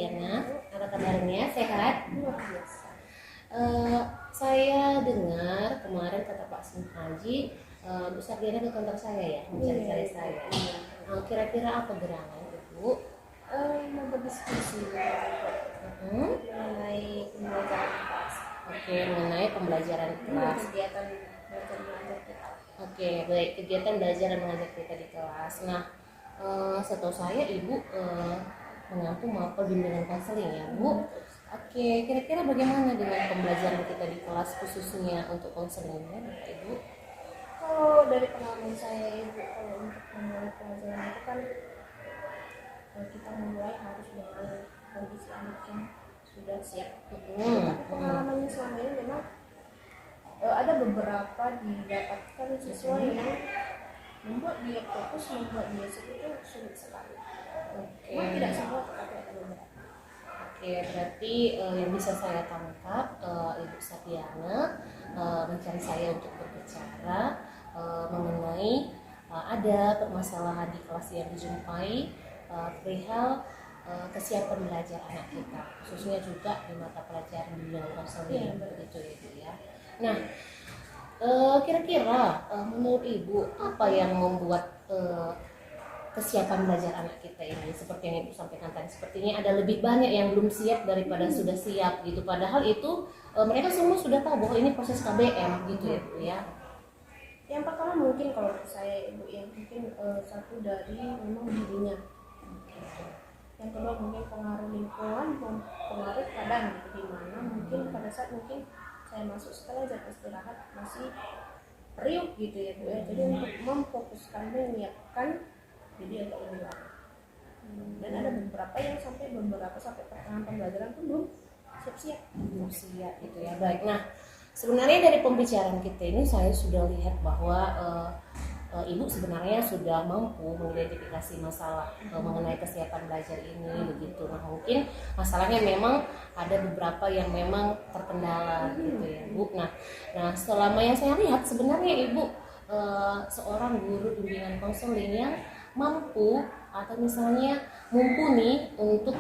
Diana, apa kabarnya? Sehat? Luar biasa. Saya dengar kemarin kata Pak Haji, Bu Sardiana ke kantor saya ya, mencari-cari saya. Kira-kira apa gerangan Ibu? Mau berdiskusi mengenai pembelajaran kelas. Oke, mengenai pembelajaran kelas. Kegiatan belajar mengajar kita. Oke, baik, kegiatan belajar dan mengajar kita di kelas. Nah, setahu saya Ibu mengaku mau bimbingan konseling ya Bu. Oke, kira-kira bagaimana dengan pembelajaran kita di kelas khususnya untuk konselingnya Bapak Ibu? Kalau dari pengalaman saya Ibu, kalau untuk memulai pelajaran itu kan kita mulai harus dengan kondisi anak yang sudah siap. Tapi pengalamannya selama ini memang ada beberapa didapatkan siswa yang membuat dia fokus, membuat dia itu sulit sekali. Memang tidak semua, tetapi ada beberapa. Oke, berarti yang bisa saya tangkap Ibu Sardiana mencari saya untuk berbicara mengenai ada permasalahan di kelas yang dijumpai perihal kesiapan belajar anak kita, khususnya juga di mata pelajaran bimbingan konseling begitu ya Bu ya. Nah, kira-kira menurut Ibu apa yang membuat kesiapan belajar anak kita ini seperti yang Ibu sampaikan tadi, sepertinya ada lebih banyak yang belum siap daripada sudah siap gitu, padahal itu mereka semua sudah tahu bahwa ini proses KBM gitu ya Bu ya. Yang pertama mungkin kalau saya Ibu yang mungkin satu dari memang dirinya. Yang kedua mungkin pengaruh lingkungan, pengaruh keadaan gitu, di mana mungkin pada saat mungkin saya masuk setelah jam istirahat masih riuh gitu ya Bu ya. Jadi untuk memfokuskan menyiapkan jadi agak lebih lama. Dan ada beberapa yang sampai pertengahan pembelajaran pun belum siap gitu ya. Baik. Nah, sebenarnya dari pembicaraan kita ini saya sudah lihat bahwa Ibu sebenarnya sudah mampu mengidentifikasi masalah mengenai kesiapan belajar ini begitu. Nah, mungkin masalahnya memang ada beberapa yang memang terkendala gitu ya Bu. Nah selama yang saya lihat sebenarnya Ibu seorang guru bimbingan konseling yang mampu atau misalnya mumpuni untuk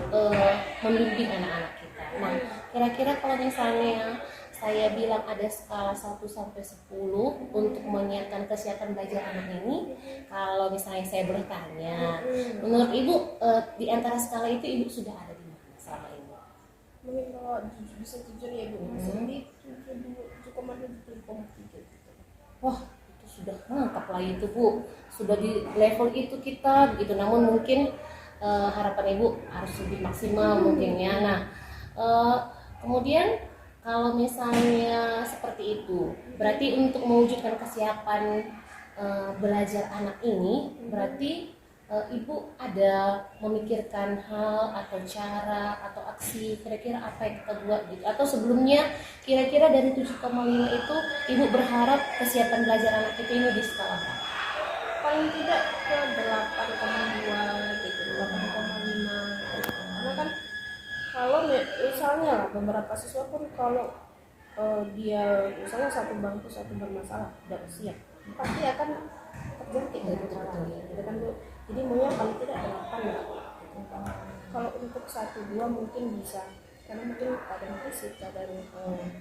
membimbing anak-anak kita. Nah, kira-kira kalau misalnya saya bilang ada skala 1 sampai 10 untuk menyiapkan kesiapan belajar anak ini, kalau misalnya saya boleh tanya, menurut Ibu di antara skala itu Ibu sudah ada di mana selama ini? Mungkin kalau bisa jujur ya Bu, masih di 7,7,3. Wah, itu sudah mantap lah itu Bu, sudah di level itu kita begitu. Namun mungkin harapan Ibu harus lebih maksimal mungkin ya. Nah, kemudian kalau misalnya seperti itu, berarti untuk mewujudkan kesiapan belajar anak ini, berarti Ibu ada memikirkan hal atau cara atau aksi kira-kira apa yang kita buat gitu. Atau sebelumnya kira-kira dari 7,5 itu Ibu berharap kesiapan belajar anak itu ini di skala berapa? Paling tidak ke 8,2 gitu, 8,5. Karena kan kalau misalnya lah beberapa siswa pun kalau dia misalnya satu bangku satu bermasalah tidak siap, pasti akan terjadi gitu kan Bu. Jadi maunya paling tidak 8 lah. Kalau untuk 1-2 mungkin bisa, karena mungkin keadaan fisik, keadaan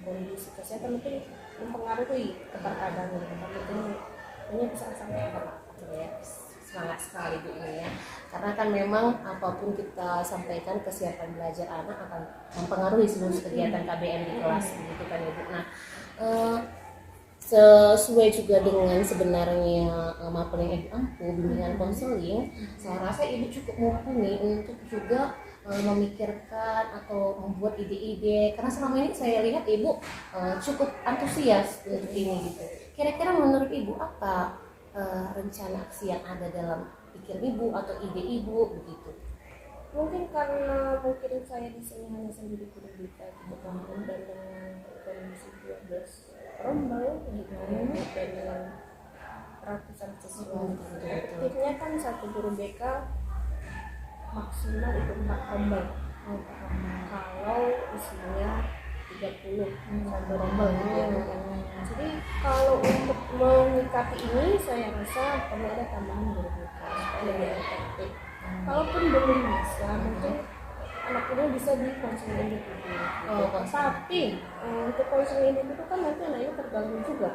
kondisi kesehatan mungkin mempengaruhi keterkadang gitu. Tapi ini bisa sampai 8 ya. Semangat sekali Bu ini ya, karena kan memang apapun kita sampaikan kesiapan belajar anak akan mempengaruhi seluruh kegiatan KBM di kelas begitu kan Ibu. Nah, sesuai juga dengan sebenarnya materi yang Ibu ampu bimbingan konseling, saya rasa Ibu cukup mumpuni untuk juga memikirkan atau membuat ide-ide, karena selama ini saya lihat Ibu cukup antusias untuk ini gitu. Kira-kira menurut Ibu apa rencana aksi yang ada dalam pikir Ibu atau ide Ibu begitu? Mungkin karena mungkin saya di sini hanya sendiri guru BK gitu kan, dan dengan kondisi 12 rombel gitu dan dengan ratusan siswa. Efektifnya kan satu guru BK maksimal itu 4 rombel. Kalau isinya 30 satu rombel gitu ya. Jadi kalau untuk menyikapi ini saya rasa perlu ada tambahan guru BK supaya lebih efektif. Kalaupun belum bisa, mungkin anak ini bisa di konseling individu gitu. Oh, konseling. Tapi untuk konseling individu kan nanti anaknya terganggu juga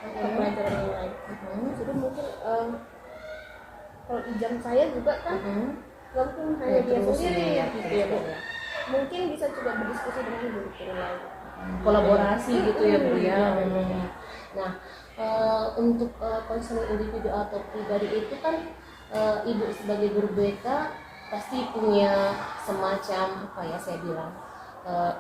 untuk pelajaran yang lain. Jadi mungkin kalau ijam saya juga kan nggak mungkin hanya dia Terus sendiri ya, gitu ya Bu. Mungkin bisa juga berdiskusi dengan guru-guru lain. kolaborasi gitu ya Bu ya. Iya. Nah, untuk konseling individu atau pribadi itu kan ibu sebagai guru BK pasti punya semacam apa ya saya bilang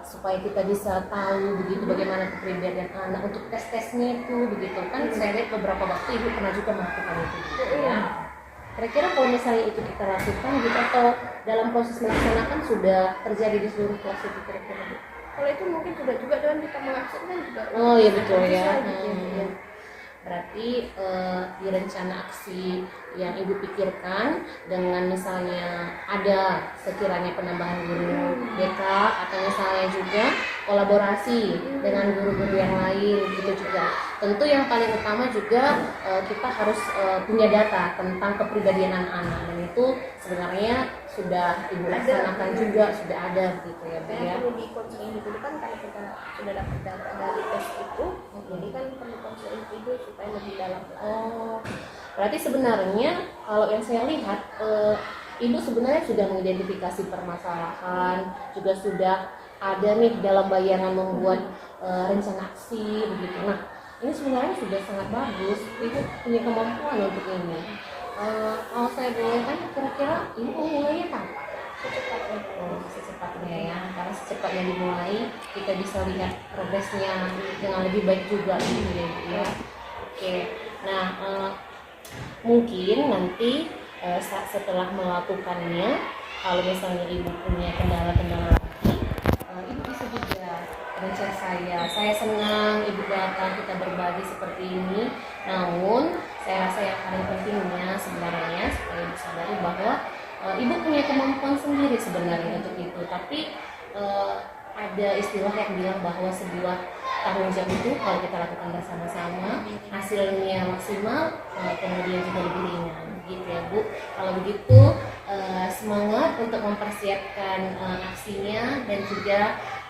supaya kita bisa tahu begitu bagaimana kepribadian anak untuk tes-tesnya itu begitu kan. Saya lihat beberapa waktu ibu pernah juga melakukan itu gitu ya. Kira-kira kalau misalnya itu kita lakukan gitu atau dalam proses melaksanakan sudah terjadi di seluruh kelas itu kira-kira Bu? Kalau itu mungkin juga dengan kita mengakses kan juga. Oh iya betul bisa ya. gitu ya. Berarti di rencana aksi yang ibu pikirkan dengan misalnya ada sekiranya penambahan guru BK atau misalnya juga kolaborasi dengan guru-guru yang lain gitu juga. Tentu yang paling utama juga kita harus punya data tentang kepribadian anak-anak dan itu sebenarnya sudah ibu laksanakan juga, sudah ada begitu ya Bu Saya ya. perlu di konseling individu kan karena kita sudah dapat data dari tes itu, jadi kan perlu konseling individu supaya lebih dalam. Oh, berarti sebenarnya kalau yang saya lihat ibu sebenarnya sudah mengidentifikasi permasalahan, juga sudah ada nih dalam bayangan membuat rencana aksi begitu. Nah, ini sebenarnya sudah sangat bagus. Ibu punya kemampuan untuk ini. Kalau saya boleh tanya, kira-kira ibu mau mulainya kapan? Secepatnya. Oh, secepatnya ya, karena secepatnya dimulai kita bisa lihat progresnya dengan lebih baik juga gitu ya Bu ya. Oke, nah mungkin nanti setelah melakukannya, kalau misalnya ibu punya kendala-kendala lagi, ibu bisa juga share saya senang ibu datang kita berbagi seperti ini. Namun saya rasa yang paling pentingnya sebenarnya supaya ibu sadari bahwa ibu punya kemampuan sendiri sebenarnya untuk itu, tapi ada istilah yang bilang bahwa sebuah tanggung jawab itu kalau kita lakukan bersama-sama hasilnya maksimal, kemudian juga lebih ringan gitu ya Bu. Kalau begitu semangat untuk mempersiapkan aksinya dan juga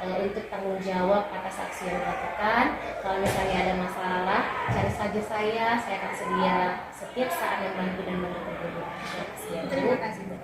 untuk tanggung jawab atas aksi yang dilakukan. Kalau misalnya ada masalah cari saja saya akan sedia setiap saat membantu dan mendukung ibu. Terima kasih Bu.